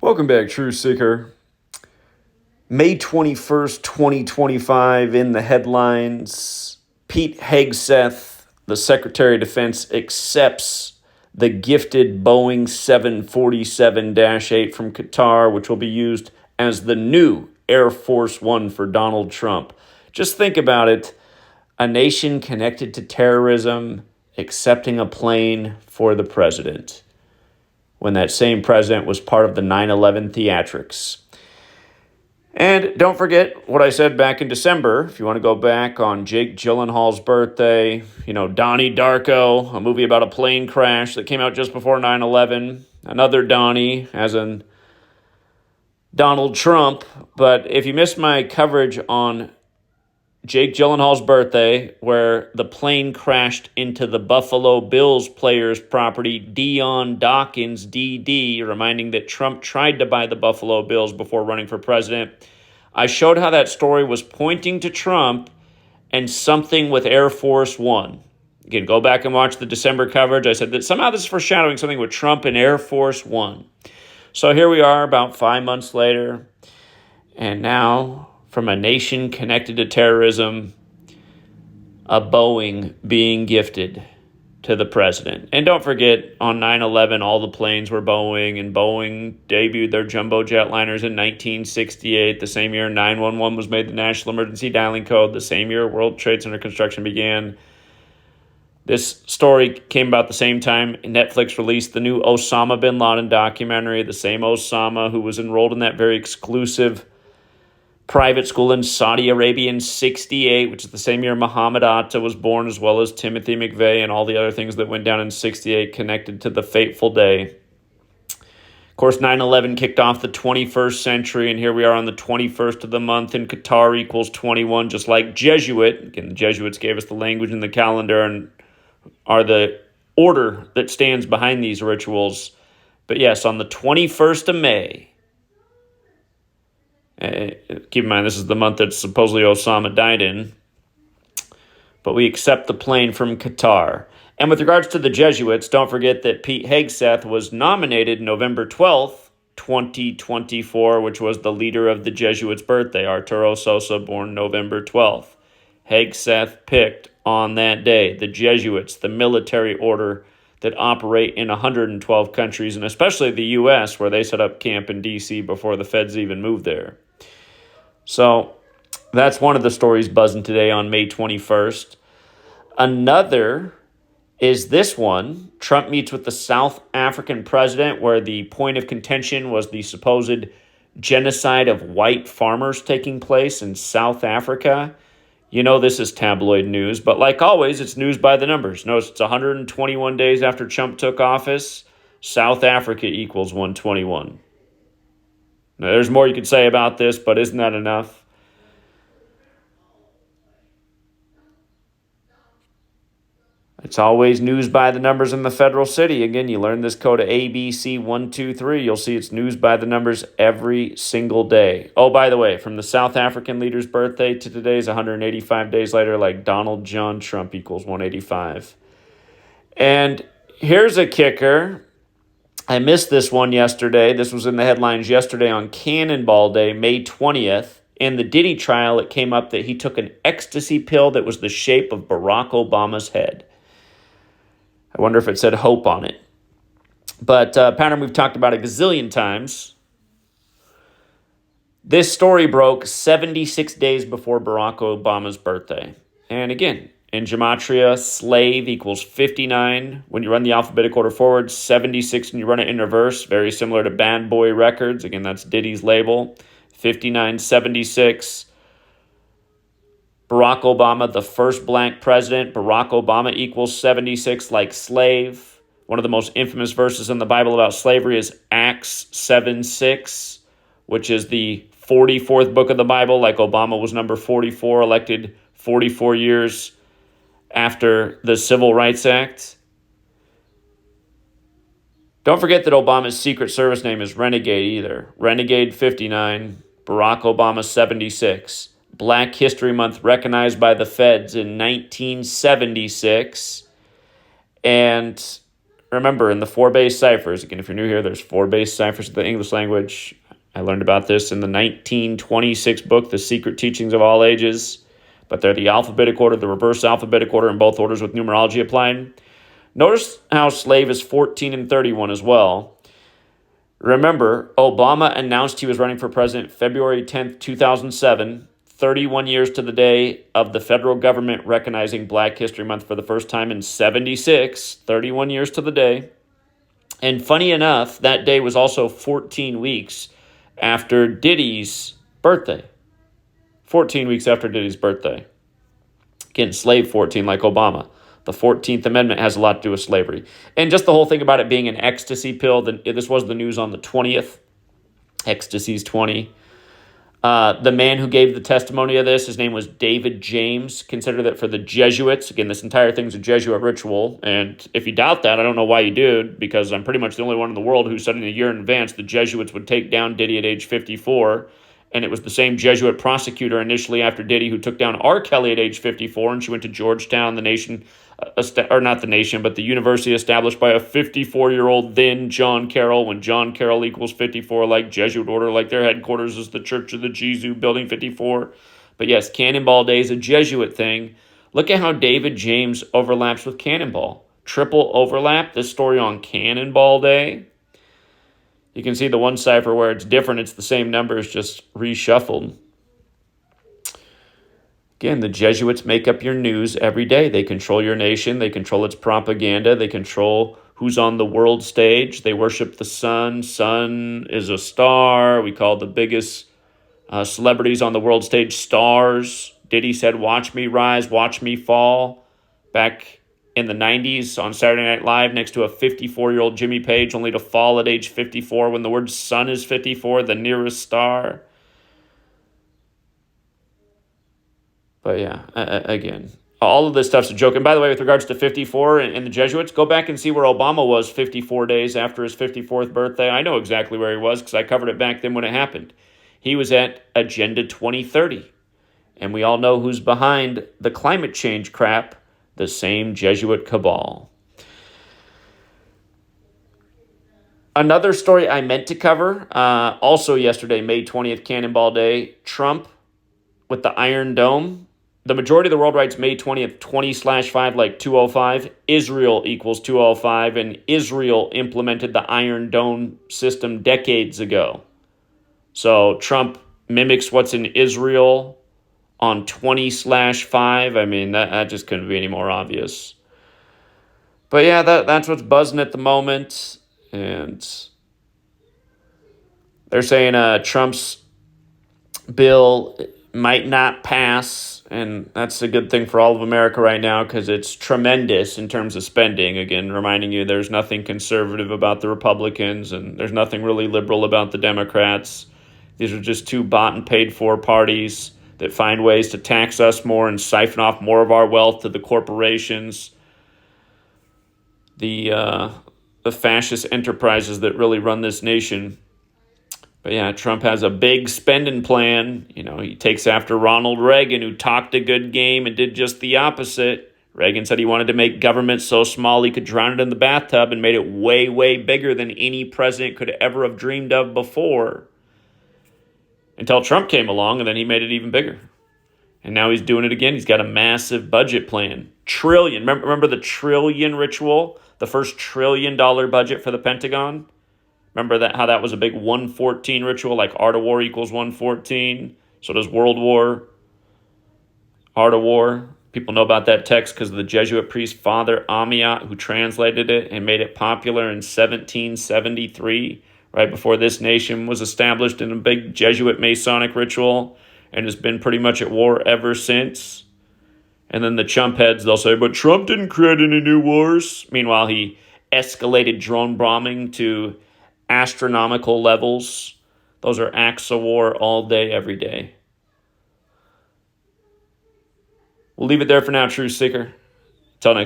Welcome back, True Seeker. May 21st, 2025, in the headlines, Pete Hegseth, the Secretary of Defense, accepts the gifted Boeing 747-8 from Qatar, which will be used as the new Air Force One for Donald Trump. Just think about it. A nation connected to terrorism accepting a plane for the president, when that same president was part of the 9/11 theatrics. And don't forget what I said back in December. If you want to go back on Jake Gyllenhaal's birthday, Donnie Darko, a movie about a plane crash that came out just before 9/11. Another Donnie, as in Donald Trump. But if you missed my coverage on Jake Gyllenhaal's birthday, where the plane crashed into the Buffalo Bills player's property, Dion Dawkins, DD, reminding that Trump tried to buy the Buffalo Bills before running for president. I showed how that story was pointing to Trump and something with Air Force One. Again, go back and watch the December coverage. I said that somehow this is foreshadowing something with Trump and Air Force One. So here we are about 5 months later, and now, from a nation connected to terrorism, a Boeing being gifted to the president. And don't forget, on 9/11, all the planes were Boeing, and Boeing debuted their jumbo jetliners in 1968, the same year 911 was made the national emergency dialing code, the same year World Trade Center construction began. This story came about the same time Netflix released the new Osama bin Laden documentary, the same Osama who was enrolled in that very exclusive private school in Saudi Arabia in 68, which is the same year Muhammad Atta was born, as well as Timothy McVeigh and all the other things that went down in 68 connected to the fateful day. Of course, 9/11 kicked off the 21st century, and here we are on the 21st of the month, and Qatar equals 21, just like Jesuit. Again, the Jesuits gave us the language and the calendar and are the order that stands behind these rituals. But yes, on the 21st of May, keep in mind, this is the month that supposedly Osama died in. But we accept the plane from Qatar. And with regards to the Jesuits, don't forget that Pete Hegseth was nominated November 12th, 2024, which was the leader of the Jesuits' birthday, Arturo Sosa, born November 12th. Hegseth picked on that day the Jesuits, the military order that operate in 112 countries, and especially the U.S., where they set up camp in D.C. before the feds even moved there. So that's one of the stories buzzing today on May 21st. Another is this one. Trump meets with the South African president, where the point of contention was the supposed genocide of white farmers taking place in South Africa. This is tabloid news, but like always, it's news by the numbers. Notice it's 121 days after Trump took office. South Africa equals 121. Now, there's more you could say about this, but isn't that enough? It's always news by the numbers in the federal city. Again, you learn this code of ABC123. You'll see it's news by the numbers every single day. Oh, by the way, from the South African leader's birthday to today's 185 days later, like Donald John Trump equals 185. And here's a kicker. I missed this one yesterday. This was in the headlines yesterday on Cannonball Day, May 20th. In the Diddy trial, it came up that he took an ecstasy pill that was the shape of Barack Obama's head. I wonder if it said hope on it. But pattern we've talked about a gazillion times. This story broke 76 days before Barack Obama's birthday. And again, in Gematria, slave equals 59 when you run the alphabetic order forward, 76 when you run it in reverse, very similar to Bad Boy Records. Again, that's Diddy's label. 5976. Barack Obama, the first black president. Barack Obama equals 76, like slave. One of the most infamous verses in the Bible about slavery is Acts 7:6, which is the 44th book of the Bible, like Obama was number 44, elected 44 years after the Civil Rights Act. Don't forget that Obama's Secret Service name is Renegade either. Renegade 59, Barack Obama 76. Black History Month recognized by the feds in 1976. And remember, in the four base ciphers, again, if you're new here, there's four base ciphers of the English language. I learned about this in the 1926 book, The Secret Teachings of All Ages. But they're the alphabetic order, the reverse alphabetic order, in both orders with numerology applied. Notice how slave is 14 and 31 as well. Remember, Obama announced he was running for president February 10th, 2007, 31 years to the day of the federal government recognizing Black History Month for the first time in 76, 31 years to the day. And funny enough, that day was also 14 weeks after Diddy's birthday. 14 weeks after Diddy's birthday. Again, slave 14 like Obama. The 14th Amendment has a lot to do with slavery. And just the whole thing about it being an ecstasy pill, this was the news on the 20th. Ecstasy's 20. The man who gave the testimony of this, his name was David James, considered that for the Jesuits. Again, this entire thing's a Jesuit ritual. And if you doubt that, I don't know why you do, because I'm pretty much the only one in the world who said in a year in advance the Jesuits would take down Diddy at age 54. And it was the same Jesuit prosecutor initially after Diddy who took down R. Kelly at age 54, and she went to Georgetown, the nation, or not the nation, but the university established by a 54-year-old then John Carroll, when John Carroll equals 54, like Jesuit order, like their headquarters is the Church of the Jesu, Building 54. But yes, Cannonball Day is a Jesuit thing. Look at how David James overlaps with Cannonball. Triple overlap, this story on Cannonball Day. You can see the one cipher where it's different. It's the same numbers, just reshuffled. Again, the Jesuits make up your news every day. They control your nation. They control its propaganda. They control who's on the world stage. They worship the sun. Sun is a star. We call the biggest celebrities on the world stage stars. Diddy said, "Watch me rise, watch me fall." Back in the 90s on Saturday Night Live next to a 54-year-old Jimmy Page, only to fall at age 54 when the word sun is 54, the nearest star. But yeah, again, all of this stuff's a joke. And by the way, with regards to 54 and the Jesuits, go back and see where Obama was 54 days after his 54th birthday. I know exactly where he was because I covered it back then when it happened. He was at Agenda 2030. And we all know who's behind the climate change crap. The same Jesuit cabal. Another story I meant to cover, also yesterday, May 20th, Cannonball Day, Trump with the Iron Dome. The majority of the world writes May 20th, 20/5, like 205. Israel equals 205, and Israel implemented the Iron Dome system decades ago. So Trump mimics what's in Israel on 20/5. I mean, that just couldn't be any more obvious. But yeah, that's what's buzzing at the moment. And they're saying Trump's bill might not pass. And that's a good thing for all of America right now because it's tremendous in terms of spending. Again, reminding you there's nothing conservative about the Republicans and there's nothing really liberal about the Democrats. These are just two bought and paid for parties that find ways to tax us more and siphon off more of our wealth to the corporations, the fascist enterprises that really run this nation. But yeah, Trump has a big spending plan. You know, he takes after Ronald Reagan, who talked a good game and did just the opposite. Reagan said he wanted to make government so small he could drown it in the bathtub and made it way, way bigger than any president could ever have dreamed of before. Until Trump came along, and then he made it even bigger. And now he's doing it again. He's got a massive budget plan. Trillion. Remember the trillion ritual? The first $1 trillion budget for the Pentagon? Remember that? How that was a big 114 ritual, like art of war equals 114. So does World War. Art of war. People know about that text because of the Jesuit priest Father Amiot, who translated it and made it popular in 1773. Right before this nation was established in a big Jesuit Masonic ritual and has been pretty much at war ever since. And then the chump heads, they'll say, but Trump didn't create any new wars. Meanwhile, he escalated drone bombing to astronomical levels. Those are acts of war all day, every day. We'll leave it there for now, Truth Seeker. Till next